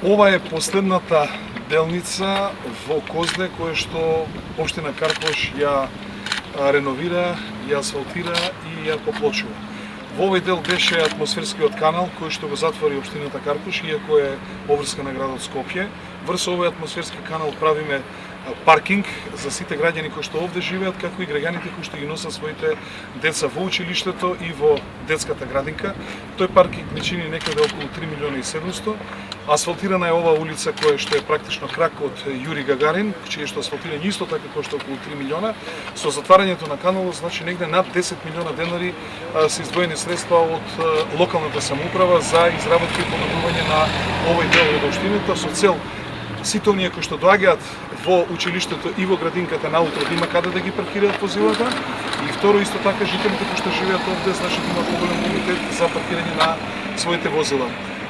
Ова е последната делница во Козле која што општина Карпош ја реновира, ја асфалтира и ја поплочува. Во овој дел беше атмосферскиот канал кој што го затвори општината Карпош, иако е обврска на градот Скопје. Врз овој атмосферски канал правиме паркинг за сите граѓани кои што овде живеат, како и граѓаните кои што ги носат своите деца во училиштето и во детската градинка. Тој паркинг ни чини некаде околу 3 милиона и 700. Асфалтирана е ова улица која што е практично крак од Јури Гагарин, чие што асфалтирање исто така кошта околу 3 милиона. Со затварањето на каналот, значи негде над 10 милиона денари се издвоени средства од локалната самоуправа за изработка и подобрување на овој дел од општината со цел сите оние кои што доаѓаат во училиштето и во градинката наутро да има каде да ги паркираат возилата, и второ исто така жителите кои што живеат овде, значи да има поголем комитет за паркирање на своите возила.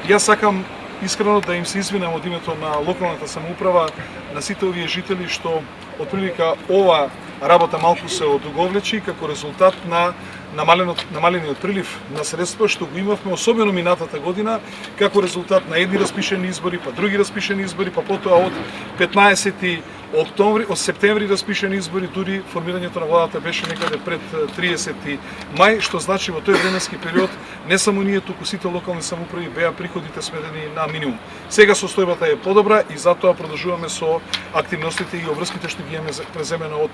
Јас сакам искрено да им се извинам од името на локалната самоуправа на сите овие жители што отприлика ова работа малку се одуговлечи како резултат на намалениот прилив на средства што го имавме, особено минатата година, како резултат на едни распишени избори, па други распишени избори, па потоа од 15 од септември распишени избори, дури формирањето на владата беше некаде пред 30 мај, што значи во тој временски период не само ние, туку сите локални самоуправи беа приходите сведени на минимум. Сега состојбата е подобра и затоа продолжуваме со активностите и обврските што ги имаме преземено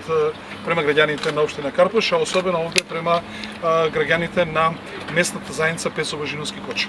према граѓаните на општина Карпош, а особено овде према граѓаните на местната заедница Пецово Жиновски Коча.